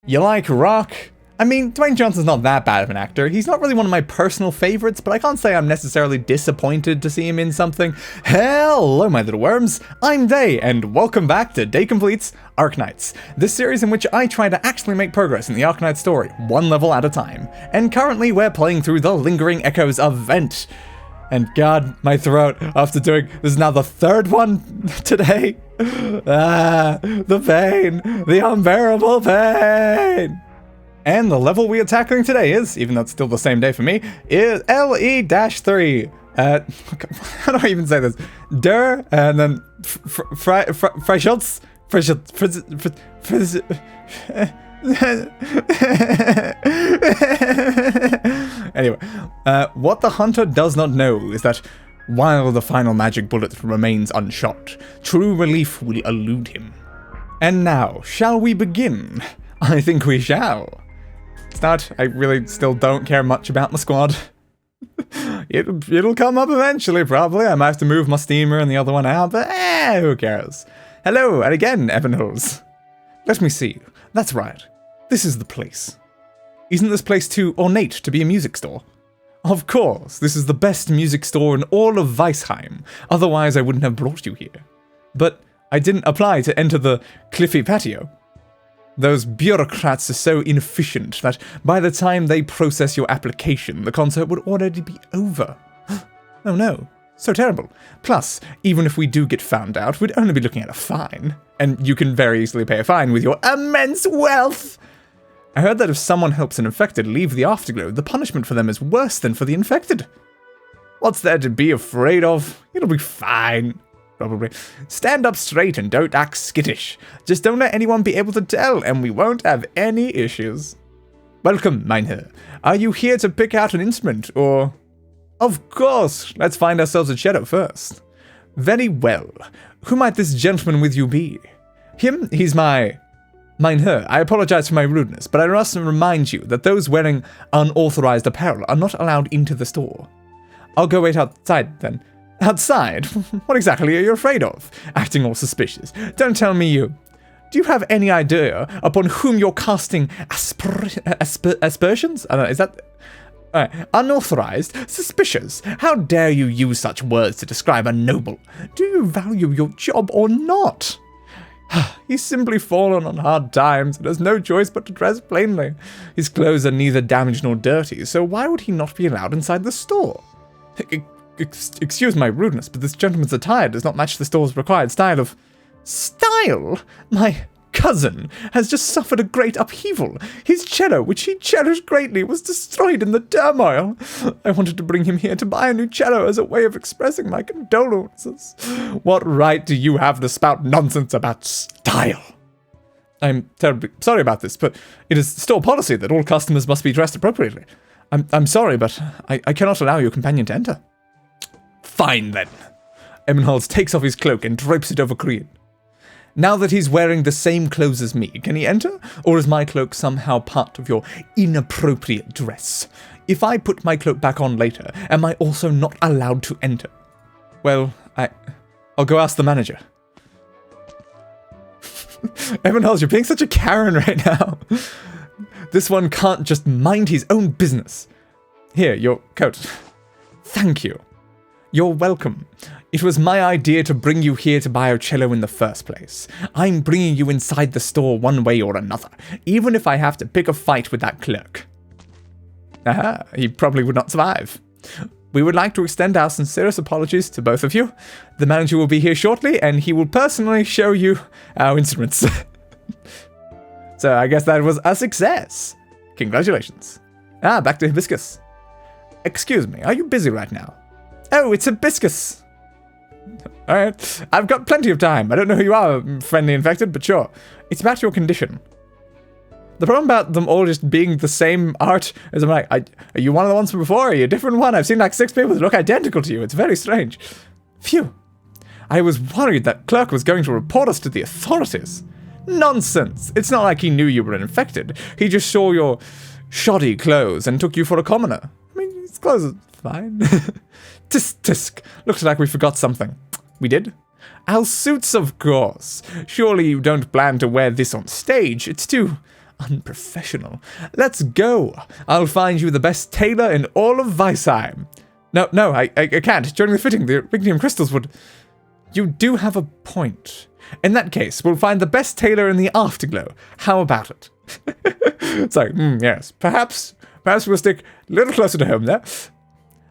You like rock? I mean, Dwayne Johnson's not that bad of an actor. He's not really one of my personal favorites, but I can't say I'm necessarily disappointed to see him in something. Hello, my little worms. I'm Dei, and welcome back to Dei Completes Arknights, this series in which I try to actually make progress in the Arknights story, one level at a time. And currently we're playing through the Lingering Echoes event. And God, my throat, after doing, this is now the third one today. The pain, the unbearable pain. And the level we are tackling today is, even though it's still the same day for me, is LE-3. How do I even say this? And then Freischütz. Anyway, what the hunter does not know is that while the final magic bullet remains unshot, true relief will elude him. And now, shall we begin? I think we shall. Start. I really still don't care much about my squad. It'll come up eventually, probably. I might have to move my steamer and the other one out, but who cares? Hello, and again, Evanholes. Let me see. That's right. This is the place. Isn't this place too ornate to be a music store? Of course, this is the best music store in all of Weisheim. Otherwise, I wouldn't have brought you here. But I didn't apply to enter the cliffy patio. Those bureaucrats are so inefficient that by the time they process your application, the concert would already be over. Oh no, so terrible. Plus, even if we do get found out, we'd only be looking at a fine. And you can very easily pay a fine with your immense wealth. I heard that if someone helps an infected leave the afterglow, the punishment for them is worse than for the infected. What's there to be afraid of? It'll be fine. Probably. Stand up straight and don't act skittish. Just don't let anyone be able to tell, and we won't have any issues. Welcome, Meinherr. Are you here to pick out an instrument, or...? Of course! Let's find ourselves a cello first. Very well. Who might this gentleman with you be? Him? He's my... Meinherr, I apologize for my rudeness, but I must remind you that those wearing unauthorized apparel are not allowed into the store. I'll go wait outside, then. Outside? What exactly are you afraid of? Acting all suspicious. Don't tell me you... Do you have any idea upon whom you're casting aspersions? Is that... unauthorized? Suspicious? How dare you use such words to describe a noble? Do you value your job or not? He's simply fallen on hard times and has no choice but to dress plainly. His clothes are neither damaged nor dirty, so why would he not be allowed inside the store? Excuse my rudeness, but this gentleman's attire does not match the store's required style of... Style? My cousin has just suffered a great upheaval. His cello, which he cherished greatly, was destroyed in the turmoil. I wanted to bring him here to buy a new cello as a way of expressing my condolences. What right do you have to spout nonsense about style? I'm terribly sorry about this, but it is store policy that all customers must be dressed appropriately. I'm sorry, but I cannot allow your companion to enter. Fine, then. Ebenholz takes off his cloak and drapes it over Krian. Now that he's wearing the same clothes as me, can he enter? Or is my cloak somehow part of your inappropriate dress? If I put my cloak back on later, am I also not allowed to enter? Well, I'll go ask the manager. Ebenholz, you're being such a Karen right now. This one can't just mind his own business. Here, your coat. Thank you. You're welcome. It was my idea to bring you here to buy a cello in the first place. I'm bringing you inside the store one way or another, even if I have to pick a fight with that clerk. Aha, he probably would not survive. We would like to extend our sincerest apologies to both of you. The manager will be here shortly, and he will personally show you our instruments. So I guess that was a success. Congratulations. Back to Hibiscus. Excuse me, are you busy right now? Oh, it's Hibiscus. Alright, I've got plenty of time. I don't know who you are, friendly infected, but sure. It's about your condition. The problem about them all just being the same art is I'm like, are you one of the ones from before? Are you a different one? I've seen like 6 people that look identical to you. It's very strange. Phew. I was worried that clerk was going to report us to the authorities. Nonsense. It's not like he knew you were infected. He just saw your shoddy clothes and took you for a commoner. I mean, his clothes are fine. Tisk. Looks like we forgot something. We did? Our suits, of course. Surely you don't plan to wear this on stage. It's too Unprofessional. Let's go. I'll find you the best tailor in all of Weisheim. No, I can't. During the fitting, the ignium crystals would... You do have a point. In that case, we'll find the best tailor in the afterglow. How about it? It's like, yes. Perhaps we'll stick a little closer to home there.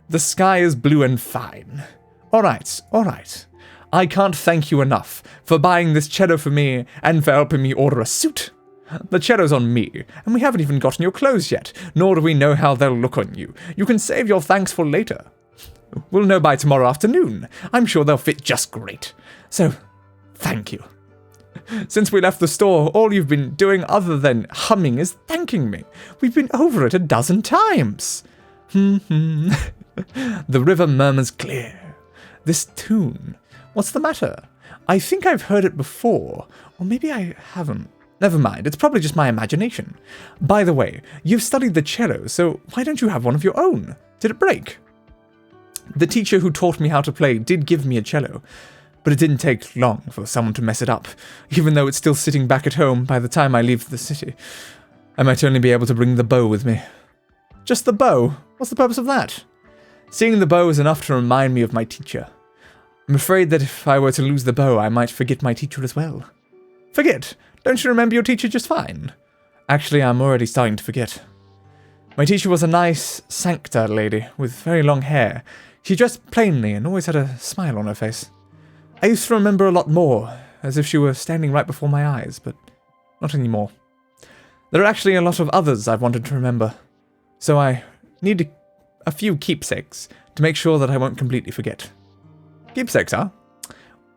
The sky is blue and fine. All right. I can't thank you enough for buying this cello for me and for helping me order a suit. The cello's on me, and we haven't even gotten your clothes yet, nor do we know how they'll look on you. You can save your thanks for later. We'll know by tomorrow afternoon. I'm sure they'll fit just great. So, thank you. Since we left the store, all you've been doing other than humming is thanking me. We've been over it 12 times. The river murmurs clear. This tune. What's the matter? I think I've heard it before, or maybe I haven't. Never mind, it's probably just my imagination. By the way, you've studied the cello, so why don't you have one of your own? Did it break? The teacher who taught me how to play did give me a cello, but it didn't take long for someone to mess it up, even though it's still sitting back at home by the time I leave the city. I might only be able to bring the bow with me. Just the bow? What's the purpose of that? Seeing the bow is enough to remind me of my teacher. I'm afraid that if I were to lose the bow, I might forget my teacher as well. Forget? Don't you remember your teacher just fine? Actually, I'm already starting to forget. My teacher was a nice, sancta lady with very long hair. She dressed plainly and always had a smile on her face. I used to remember a lot more, as if she were standing right before my eyes, but not anymore. There are actually a lot of others I've wanted to remember, so I need a few keepsakes to make sure that I won't completely forget. Keepsakes, huh?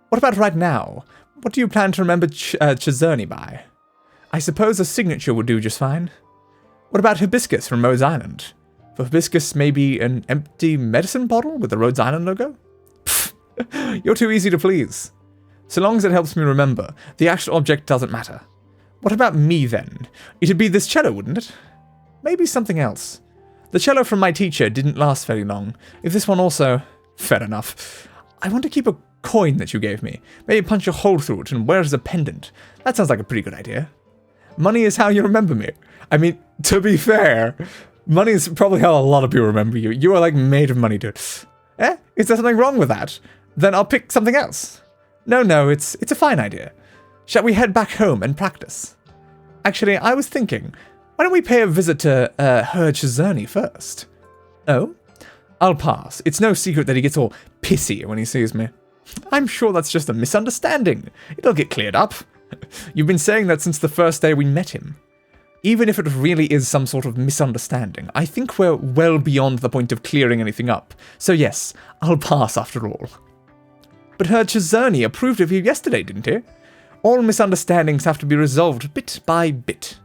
What about right now? What do you plan to remember Czerny by? I suppose a signature would do just fine. What about Hibiscus from Rhodes Island? For Hibiscus, maybe an empty medicine bottle with the Rhodes Island logo? Pfft, you're too easy to please. So long as it helps me remember, the actual object doesn't matter. What about me, then? It'd be this cello, wouldn't it? Maybe something else. The cello from my teacher didn't last very long. If this one also... Fair enough. I want to keep a coin that you gave me. Maybe punch a hole through it and wear it as a pendant. That sounds like a pretty good idea. Money is how you remember me. I mean, to be fair, money is probably how a lot of people remember you. You are like made of money, dude. Eh? Is there something wrong with that? Then I'll pick something else. No, it's a fine idea. Shall we head back home and practice? Actually, I was thinking, why don't we pay a visit to Herr Czerny first? Oh? I'll pass. It's no secret that he gets all pissy when he sees me. I'm sure that's just a misunderstanding. It'll get cleared up. You've been saying that since the first day we met him. Even if it really is some sort of misunderstanding, I think we're well beyond the point of clearing anything up. So yes, I'll pass after all. But Herr Czerny approved of you yesterday, didn't he? All misunderstandings have to be resolved bit by bit.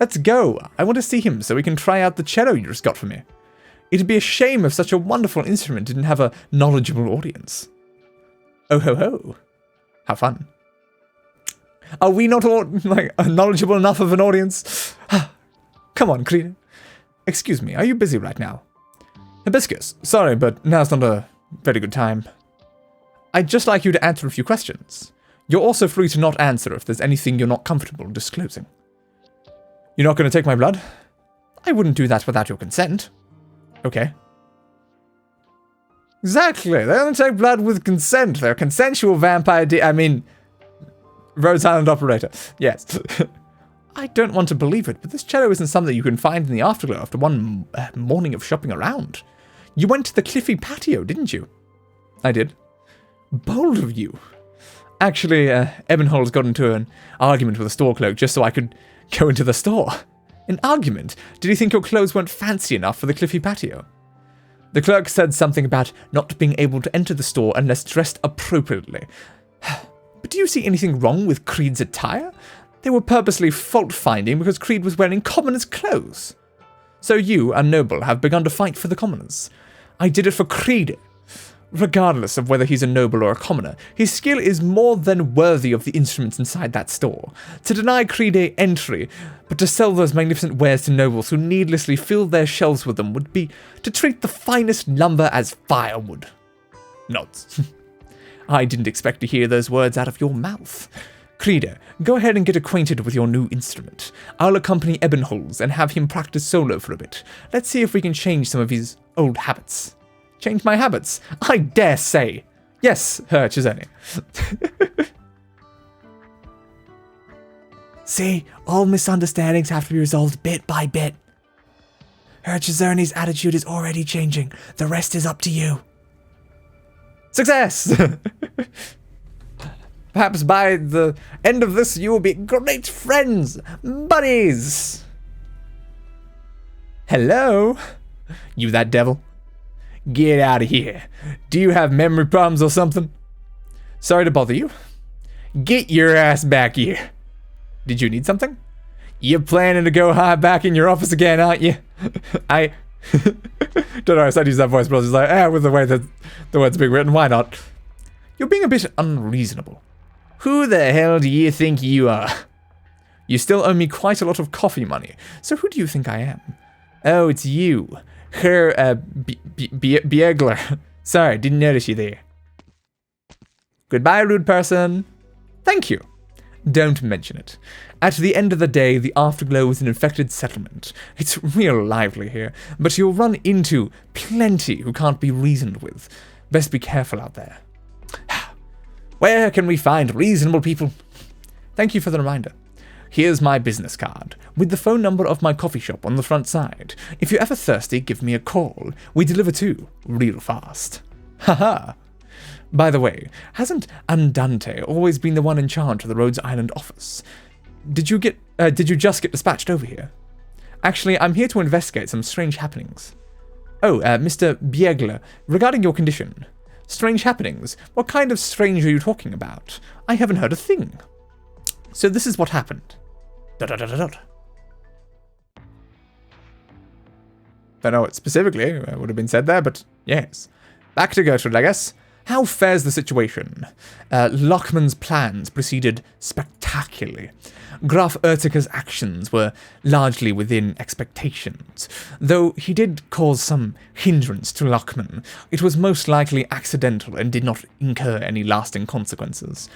Let's go. I want to see him so we can try out the cello you just got for me. It'd be a shame if such a wonderful instrument didn't have a knowledgeable audience. Oh ho ho. How fun. Are we not all, knowledgeable enough of an audience? Come on, Creed. Excuse me, are you busy right now? Hibiscus, sorry, but now's not a very good time. I'd just like you to answer a few questions. You're also free to not answer if there's anything you're not comfortable disclosing. You're not going to take my blood? I wouldn't do that without your consent. Okay. Exactly. They don't take blood with consent. They're consensual vampire Rhodes Island operator. Yes. I don't want to believe it, but this cello isn't something you can find in the afterglow after one morning of shopping around. You went to the cliffy patio, didn't you? I did. Bold of you. Actually, Ebenholz got into an argument with a store clerk just so I could go into the store. An argument? Did he think your clothes weren't fancy enough for the cliffy patio? The clerk said something about not being able to enter the store unless dressed appropriately. But do you see anything wrong with Creed's attire? They were purposely fault-finding because Creed was wearing commoners' clothes. So you, a noble, have begun to fight for the commoners. I did it for Creed. Regardless of whether he's a noble or a commoner, his skill is more than worthy of the instruments inside that store. To deny Creed entry, but to sell those magnificent wares to nobles who needlessly fill their shelves with them would be to treat the finest lumber as firewood. Nods. I didn't expect to hear those words out of your mouth. Krida, go ahead and get acquainted with your new instrument. I'll accompany Ebenholz and have him practice solo for a bit. Let's see if we can change some of his old habits. Change my habits? I dare say. Yes, Herr Chisoni. See, all misunderstandings have to be resolved bit by bit. Herr Chisoni's attitude is already changing. The rest is up to you. Success! Perhaps by the end of this, you will be great friends, buddies. Hello? You that devil? Get out of here. Do you have memory problems or something? Sorry to bother you. Get your ass back here. Did you need something? You're planning to go hide back in your office again, aren't you? I don't know, I started to use that voice, but I was just like, with the way that the words are being written, why not? You're being a bit unreasonable. Who the hell do you think you are? You still owe me quite a lot of coffee money, so who do you think I am? Oh, it's you. Herr, Biegler. Sorry, didn't notice you there. Goodbye, rude person. Thank you. Don't mention it. At the end of the day, the Afterglow is an infected settlement. It's real lively here, but you'll run into plenty who can't be reasoned with. Best be careful out there. Where can we find reasonable people? Thank you for the reminder. Here's my business card, with the phone number of my coffee shop on the front side. If you're ever thirsty, give me a call. We deliver too, real fast. Haha. By the way, hasn't Andante always been the one in charge of the Rhodes Island office? Did you just get dispatched over here? Actually, I'm here to investigate some strange happenings. Oh, Mr. Biegler, regarding your condition. Strange happenings? What kind of strange are you talking about? I haven't heard a thing. So this is what happened. Don't know what specifically would have been said there, but yes. Back to Gertrude, I guess. How fares the situation? Lockman's plans proceeded spectacularly. Graf Ertica's actions were largely within expectations. Though he did cause some hindrance to Lockman, it was most likely accidental and did not incur any lasting consequences.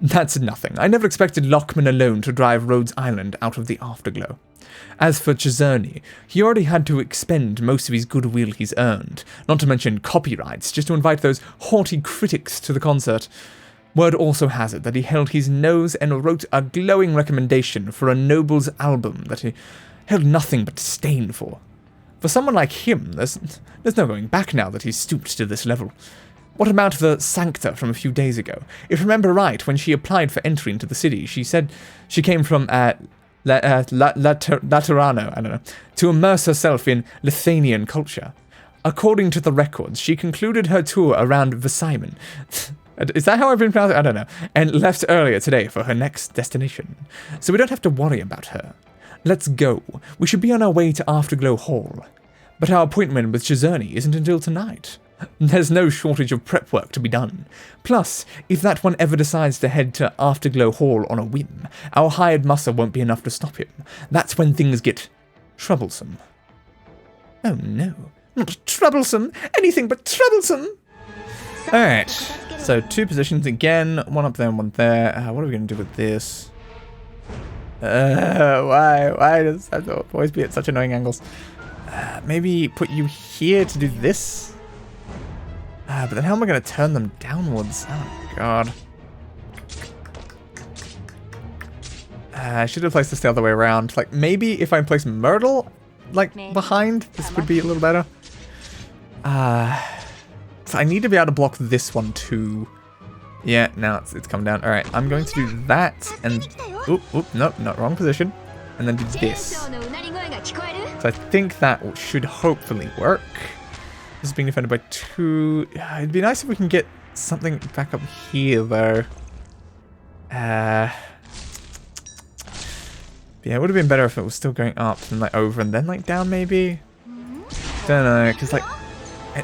That's nothing. I never expected Lockman alone to drive Rhodes Island out of the Afterglow. As for Chisoni, he already had to expend most of his goodwill he's earned, not to mention copyrights, just to invite those haughty critics to the concert. Word also has it that he held his nose and wrote a glowing recommendation for a Nobles album that he held nothing but disdain for. For someone like him, there's no going back now that he's stooped to this level. What about the Sancta from a few days ago? If I remember right, when she applied for entry into the city, she said she came from Laterano, I don't know, to immerse herself in Lithuanian culture. According to the records, she concluded her tour around Versailles. Is that how I've been pronouncing it? I don't know. And left earlier today for her next destination. So we don't have to worry about her. Let's go. We should be on our way to Afterglow Hall. But our appointment with Chisoni isn't until tonight. There's no shortage of prep work to be done. Plus, if that one ever decides to head to Afterglow Hall on a whim, our hired muscle won't be enough to stop him. That's when things get troublesome. Oh no, not troublesome, anything but troublesome! Alright, so 2 positions again, one up there and one there. What are we going to do with this? Why does that always be at such annoying angles? Maybe put you here to do this? But then how am I going to turn them downwards? Oh, God. I should have placed this the other way around. Like, maybe if I place Myrtle, like, behind, this would be a little better. So I need to be able to block this one, too. Yeah, now it's come down. Alright, I'm going to do that, and... Oop, nope, not wrong position. And then do this. So I think that should hopefully work. This is being defended by 2. It'd be nice if we can get something back up here, though. Yeah, it would have been better if it was still going up and like over and then like down, maybe. Don't know, because like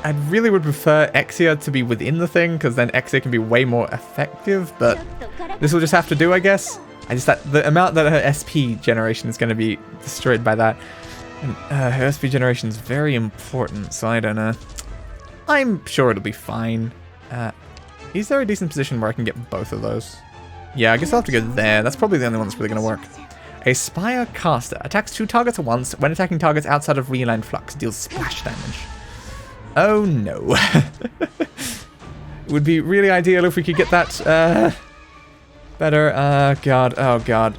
I really would prefer Exia to be within the thing, because then Exia can be way more effective. But this will just have to do, I guess. The amount that her SP generation is going to be destroyed by that. And her SP generation is very important, so I don't know. I'm sure it'll be fine. Is there a decent position where I can get both of those? Yeah, I guess I'll have to go there. That's probably the only one that's really going to work. A Spire Caster. Attacks 2 targets at once. When attacking targets outside of realigned flux, deals splash damage. Oh no. It would be really ideal if we could get that better. God. Oh god.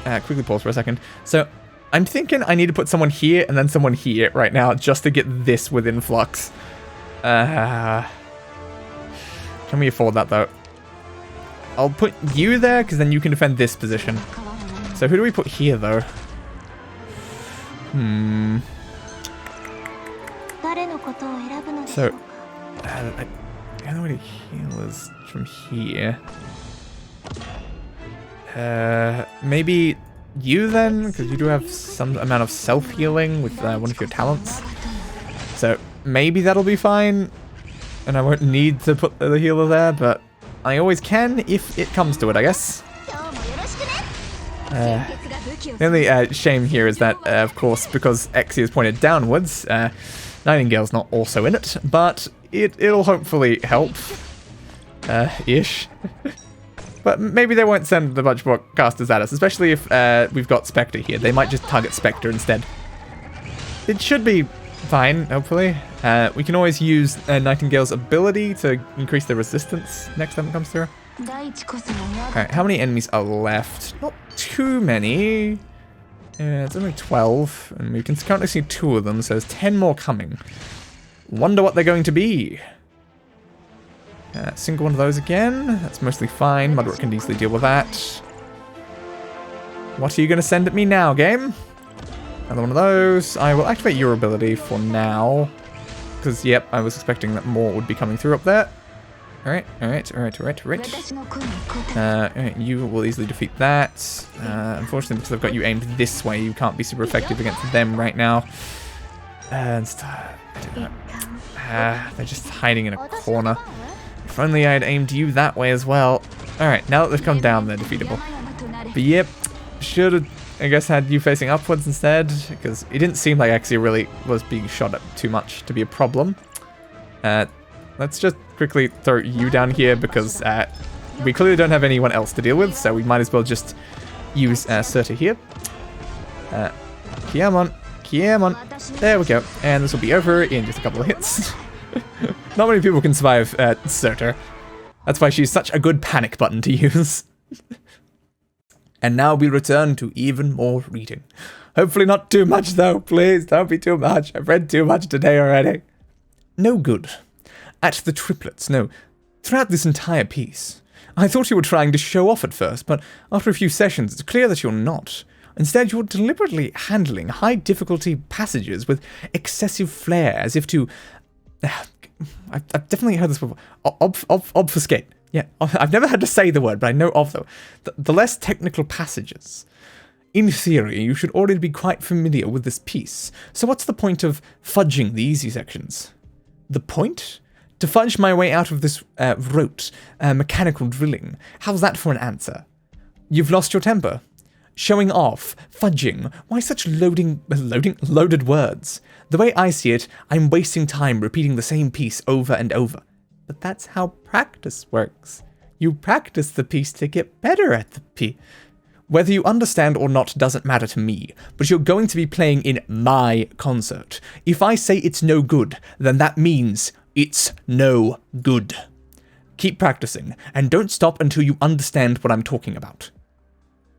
Quickly pause for a second. So, I'm thinking I need to put someone here and then someone here right now just to get this within flux. Can we afford that though? I'll put you there because then you can defend this position. So who do we put here though? So, the only way to heal is from here. Maybe you then, because you do have some amount of self-healing with one of your talents. So maybe that'll be fine, and I won't need to put the healer there, but I always can if it comes to it, I guess. The only shame here is that, of course, because Xe is pointed downwards, Nightingale's not also in it, but it'll hopefully help. Ish. But maybe they won't send a bunch more casters at us, especially if we've got Spectre here. They might just target Spectre instead. It should be fine, hopefully. We can always use Nightingale's ability to increase the resistance next time it comes through. Alright, how many enemies are left? Not too many. It's only 12, and we can currently see 2 of them, so there's 10 more coming. Wonder what they're going to be. Single one of those again. That's mostly fine. Mudrock can easily deal with that. What are you going to send at me now, game? Another one of those. I will activate your ability for now. Because, yep, I was expecting that more would be coming through up there. Alright. You will easily defeat that. Unfortunately, because I've got you aimed this way, you can't be super effective against them right now. They're just hiding in a corner. If only I had aimed you that way as well. Alright, now that they've come down, they're defeatable. But yep, should have, I guess, had you facing upwards instead, because it didn't seem like Xe really was being shot at too much to be a problem. Let's just quickly throw you down here, because we clearly don't have anyone else to deal with, so we might as well just use Surta here. Come on. There we go. And this will be over in just a couple of hits. Not many people can survive Surta. That's why she's such a good panic button to use. And now we return to even more reading. Hopefully not too much though, please don't be too much. I've read too much today already. No good. At the triplets, no. Throughout this entire piece. I thought you were trying to show off at first, but after a few sessions it's clear that you're not. Instead, you're deliberately handling high-difficulty passages with excessive flair, as if to... I've definitely heard this before. Obfuscate. Yeah, I've never had to say the word, but I know of them. The less technical passages. In theory, you should already be quite familiar with this piece, so what's the point of fudging the easy sections? The point? To fudge my way out of this rote, mechanical drilling. How's that for an answer? You've lost your temper. Showing off, fudging, why such loaded words? The way I see it, I'm wasting time repeating the same piece over and over. But that's how practice works. You practice the piece to get better at the piece. Whether you understand or not doesn't matter to me, but you're going to be playing in my concert. If I say it's no good, then that means it's no good. Keep practicing, and don't stop until you understand what I'm talking about.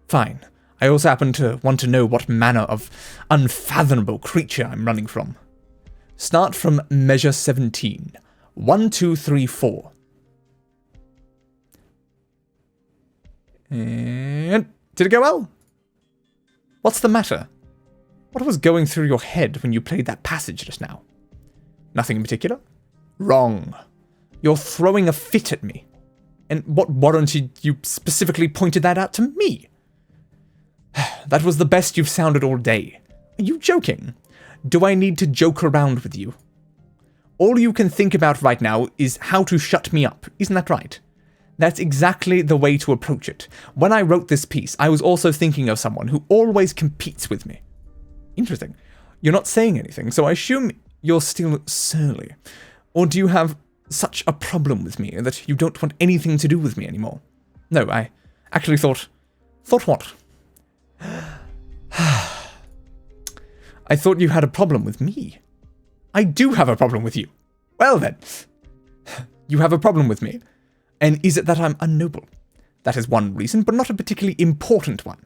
Fine. I also happen to want to know what manner of unfathomable creature I'm running from. Start from measure 17. 1, 2, 3, 4. And did it go well? What's the matter? What was going through your head when you played that passage just now? Nothing in particular? Wrong. You're throwing a fit at me. And what warranted you specifically pointed that out to me? That was the best you've sounded all day. Are you joking? Do I need to joke around with you? All you can think about right now is how to shut me up, isn't that right? That's exactly the way to approach it. When I wrote this piece, I was also thinking of someone who always competes with me. Interesting. You're not saying anything, so I assume you're still surly. Or do you have such a problem with me that you don't want anything to do with me anymore? No, Actually thought what? I thought you had a problem with me. I do have a problem with you. Well then, you have a problem with me. And is it that I'm unnoble? That is one reason, but not a particularly important one.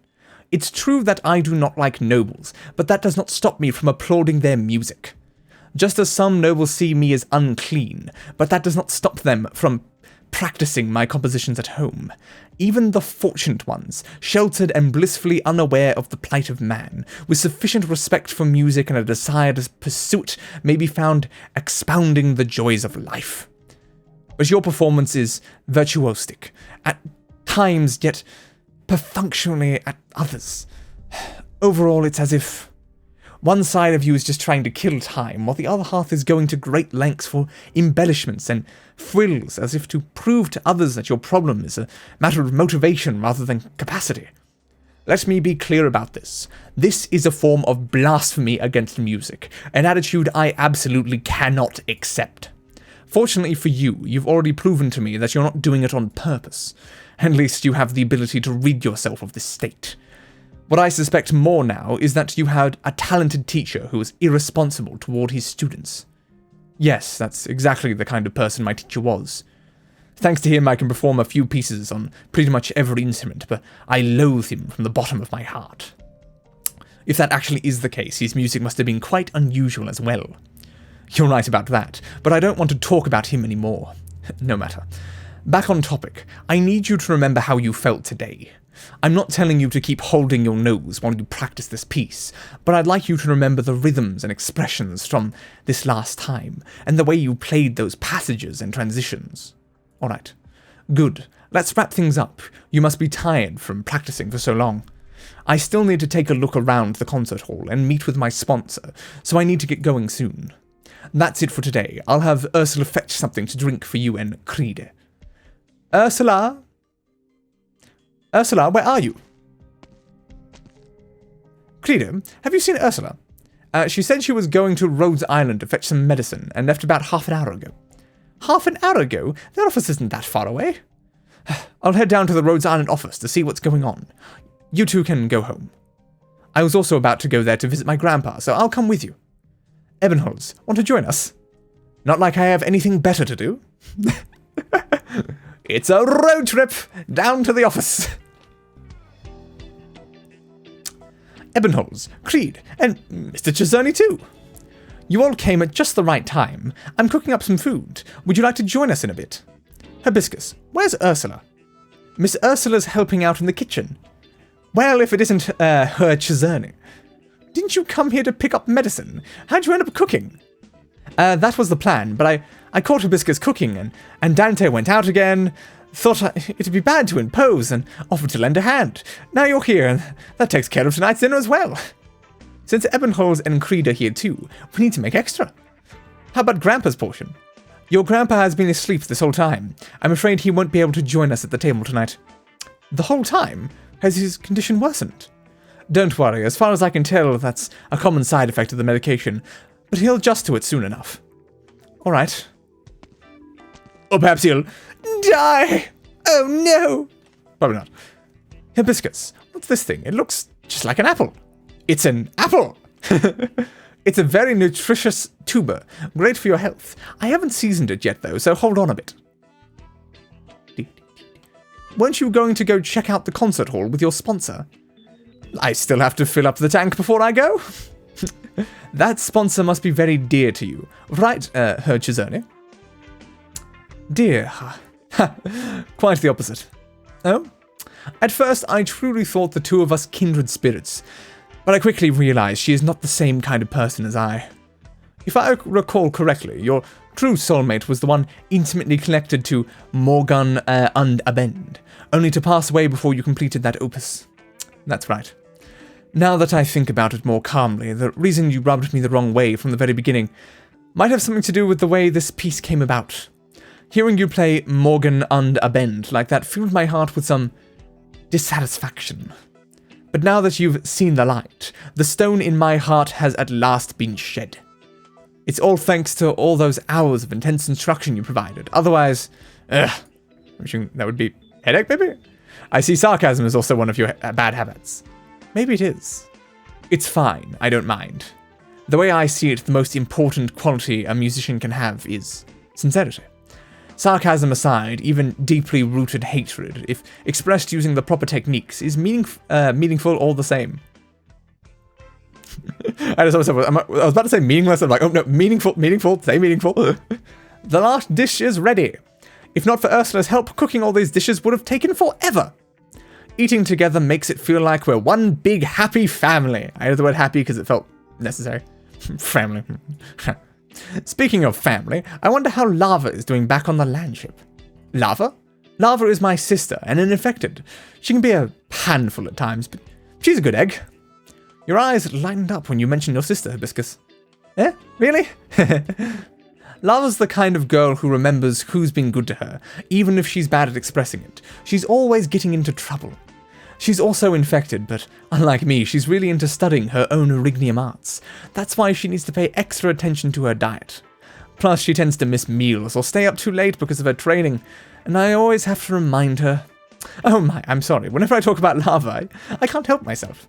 It's true that I do not like nobles, but that does not stop me from applauding their music. Just as some nobles see me as unclean, but that does not stop them from practicing my compositions at home. Even the fortunate ones, sheltered and blissfully unaware of the plight of man, with sufficient respect for music and a desire to pursue it, may be found expounding the joys of life. But your performance is virtuosic, at times, yet perfunctorily at others. Overall, it's as if one side of you is just trying to kill time, while the other half is going to great lengths for embellishments and frills, as if to prove to others that your problem is a matter of motivation rather than capacity. Let me be clear about this. This is a form of blasphemy against music, an attitude I absolutely cannot accept. Fortunately for you, you've already proven to me that you're not doing it on purpose. At least you have the ability to rid yourself of this state. What I suspect more now is that you had a talented teacher who was irresponsible toward his students. Yes, that's exactly the kind of person my teacher was. Thanks to him, I can perform a few pieces on pretty much every instrument, but I loathe him from the bottom of my heart. If that actually is the case, his music must have been quite unusual as well. You're right about that, but I don't want to talk about him anymore. No matter. Back on topic, I need you to remember how you felt today. I'm not telling you to keep holding your nose while you practice this piece, but I'd like you to remember the rhythms and expressions from this last time, and the way you played those passages and transitions. Alright. Good. Let's wrap things up. You must be tired from practicing for so long. I still need to take a look around the concert hall and meet with my sponsor, so I need to get going soon. That's it for today. I'll have Ursula fetch something to drink for you and Creed. Ursula? Ursula, where are you? Credo, have you seen Ursula? She said she was going to Rhodes Island to fetch some medicine and left about half an hour ago. Half an hour ago? Their office isn't that far away. I'll head down to the Rhodes Island office to see what's going on. You two can go home. I was also about to go there to visit my grandpa, so I'll come with you. Ebenholz, want to join us? Not like I have anything better to do. It's a road trip down to the office. Ebenholz, Creed, and Mr. Chisoni too. You all came at just the right time. I'm cooking up some food. Would you like to join us in a bit? Hibiscus, where's Ursula? Miss Ursula's helping out in the kitchen. Well, if it isn't her Chisoni. Didn't you come here to pick up medicine? How'd you end up cooking? That was the plan, but I caught Hibiscus cooking, and Dante went out again. Thought it'd be bad to impose, and offered to lend a hand. Now you're here, and that takes care of tonight's dinner as well. Since Ebenholz and Creed are here too, we need to make extra. How about Grandpa's portion? Your Grandpa has been asleep this whole time. I'm afraid he won't be able to join us at the table tonight. The whole time? Has his condition worsened? Don't worry, as far as I can tell, that's a common side effect of the medication, but he'll adjust to it soon enough. Alright. Or perhaps he'll die! Oh no! Probably not. Hibiscus, what's this thing? It looks just like an apple. It's an apple! It's a very nutritious tuber, great for your health. I haven't seasoned it yet though, so hold on a bit. Weren't you going to go check out the concert hall with your sponsor? I still have to fill up the tank before I go. That sponsor must be very dear to you. Right, Her Chisoni? Dear. Quite the opposite. Oh? At first, I truly thought the two of us kindred spirits, but I quickly realized she is not the same kind of person as I. If I recall correctly, your true soulmate was the one intimately connected to Morgan und Abend, only to pass away before you completed that opus. That's right. Now that I think about it more calmly, the reason you rubbed me the wrong way from the very beginning might have something to do with the way this piece came about. Hearing you play Morgan und Abend like that filled my heart with some dissatisfaction. But now that you've seen the light, the stone in my heart has at last been shed. It's all thanks to all those hours of intense instruction you provided. Otherwise, wishing that would be headache, maybe? I see sarcasm is also one of your bad habits. Maybe it is. It's fine, I don't mind. The way I see it, the most important quality a musician can have is sincerity. Sarcasm aside, even deeply rooted hatred, if expressed using the proper techniques, is meaningful all the same. I was about to say meaningless, I'm like, oh no, meaningful, say meaningful. The last dish is ready. If not for Ursula's help, cooking all these dishes would have taken forever. Eating together makes it feel like we're one big happy family. I added the word happy because it felt necessary. Family. Speaking of family, I wonder how Lava is doing back on the land ship. Lava? Lava is my sister and an infected. She can be a handful at times, but she's a good egg. Your eyes lightened up when you mentioned your sister, Hibiscus. Eh? Really? Lava's the kind of girl who remembers who's been good to her, even if she's bad at expressing it. She's always getting into trouble. She's also infected, but unlike me, she's really into studying her own Erignium arts. That's why she needs to pay extra attention to her diet. Plus, she tends to miss meals or stay up too late because of her training, and I always have to remind her. Oh my, I'm sorry. Whenever I talk about Lava, I can't help myself.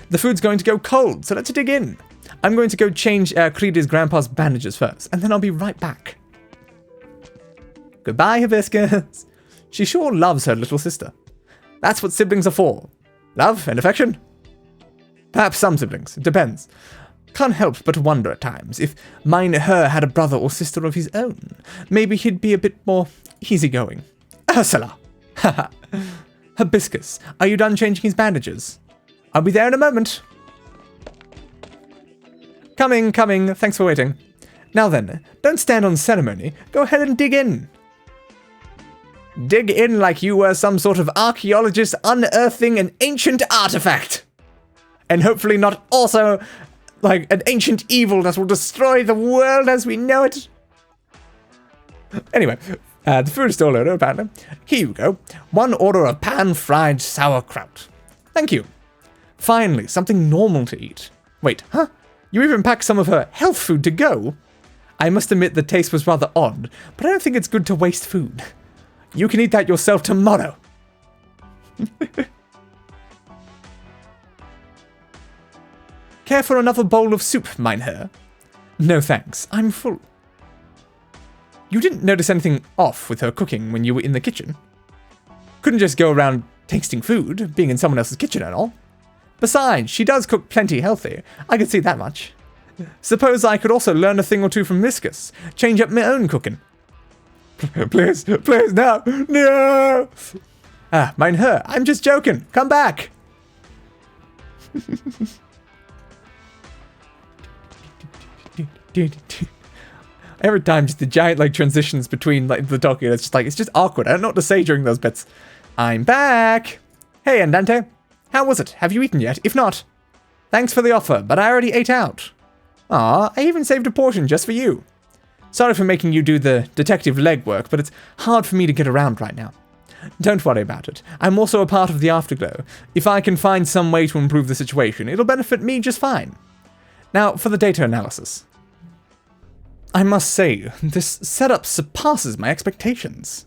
The food's going to go cold, so let's dig in. I'm going to go change Creedy's grandpa's bandages first, and then I'll be right back. Goodbye, Hibiscus. She sure loves her little sister. That's what siblings are for. Love and affection? Perhaps some siblings. It depends. Can't help but wonder at times if her had a brother or sister of his own. Maybe he'd be a bit more easygoing. Ursula! Haha. Hibiscus, are you done changing his bandages? I'll be there in a moment. Coming. Thanks for waiting. Now then, don't stand on ceremony. Go ahead and dig in. Dig in like you were some sort of archaeologist unearthing an ancient artifact. And hopefully not also like an ancient evil that will destroy the world as we know it. Anyway, the food stall owner, apparently. Here you go. 1 order of pan-fried sauerkraut. Thank you. Finally, something normal to eat. Wait, huh? You even packed some of her health food to go? I must admit the taste was rather odd, but I don't think it's good to waste food. You can eat that yourself tomorrow. Care for another bowl of soup, Meinherr? No thanks, I'm full. You didn't notice anything off with her cooking when you were in the kitchen? Couldn't just go around tasting food, being in someone else's kitchen and all. Besides, she does cook plenty healthy. I can see that much. Suppose I could also learn a thing or two from Miscus. Change up my own cooking. Please, no! No! Ah, Meinherr, I'm just joking. Come back! Every time, just the giant, like, transitions between, like, the talking, it's just awkward. I don't know what to say during those bits. I'm back! Hey, Andante. How was it? Have you eaten yet? If not, thanks for the offer, but I already ate out. Aw, I even saved a portion just for you. Sorry for making you do the detective legwork, but it's hard for me to get around right now. Don't worry about it. I'm also a part of the Afterglow. If I can find some way to improve the situation, it'll benefit me just fine. Now, for the data analysis. I must say, this setup surpasses my expectations.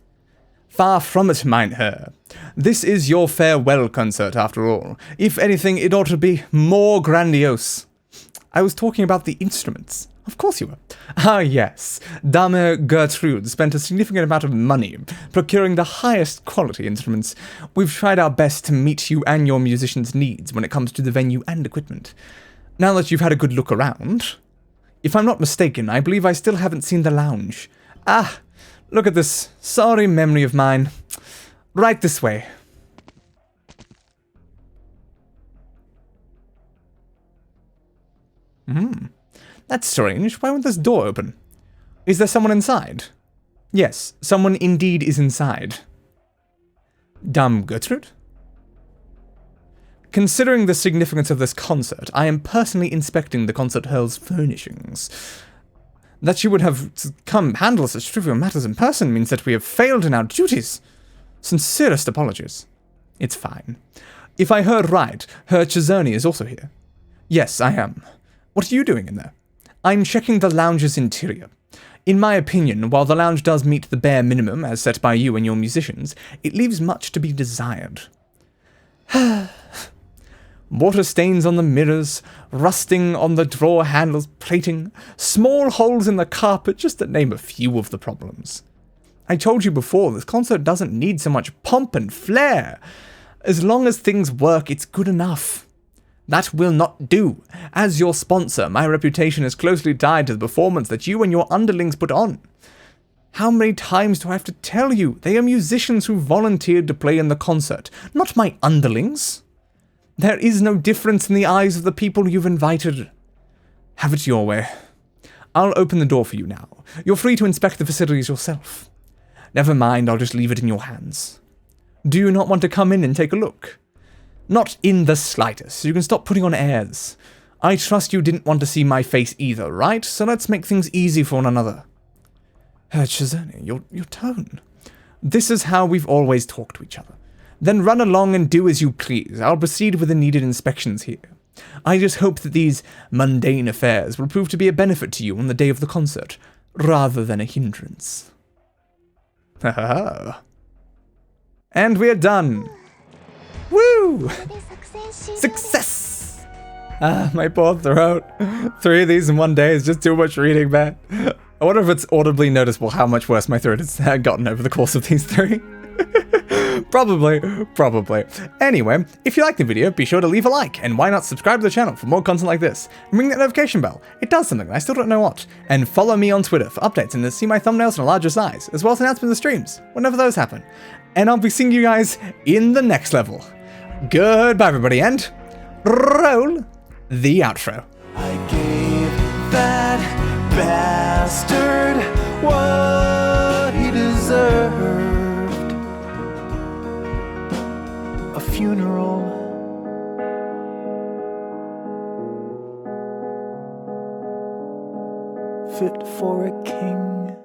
Far from it, Meinherr. This is your farewell concert, after all. If anything, it ought to be more grandiose. I was talking about the instruments. Of course you were. Ah, yes. Dame Gertrude spent a significant amount of money procuring the highest quality instruments. We've tried our best to meet you and your musicians' needs when it comes to the venue and equipment. Now that you've had a good look around, if I'm not mistaken, I believe I still haven't seen the lounge. Ah, look at this sorry memory of mine. Right this way. That's strange. Why won't this door open? Is there someone inside? Yes, someone indeed is inside. Dame Gertrude? Considering the significance of this concert, I am personally inspecting the concert hall's furnishings. That you would have come handle such trivial matters in person means that we have failed in our duties. Sincerest apologies. It's fine. If I heard right, Her Chisoni is also here. Yes, I am. What are you doing in there? I'm checking the lounge's interior. In my opinion, while the lounge does meet the bare minimum as set by you and your musicians, it leaves much to be desired. Water stains on the mirrors, rusting on the drawer handles plating, small holes in the carpet, just to name a few of the problems. I told you before, this concert doesn't need so much pomp and flair. As long as things work, it's good enough. That will not do. As your sponsor, my reputation is closely tied to the performance that you and your underlings put on. How many times do I have to tell you? They are musicians who volunteered to play in the concert, not my underlings. There is no difference in the eyes of the people you've invited. Have it your way. I'll open the door for you now. You're free to inspect the facilities yourself. Never mind, I'll just leave it in your hands. Do you not want to come in and take a look? Not in the slightest. You can stop putting on airs. I trust you didn't want to see my face either, right? So let's make things easy for one another. Chisani, your tone. This is how we've always talked to each other. Then run along and do as you please. I'll proceed with the needed inspections here. I just hope that these mundane affairs will prove to be a benefit to you on the day of the concert, rather than a hindrance. Haha. And we're done. Woo! Success! Ah, my poor throat. 3 of these in one day is just too much reading, man. I wonder if it's audibly noticeable how much worse my throat has gotten over the course of these 3. Probably. Anyway, if you liked the video, be sure to leave a like, and why not subscribe to the channel for more content like this, and ring that notification bell. It does something, I still don't know what. And follow me on Twitter for updates and to see my thumbnails in a larger size, as well as announcements of streams, whenever those happen. And I'll be seeing you guys in the next level. Goodbye everybody, and roll the outro. I gave that bastard what he deserved. A funeral. Fit for a king.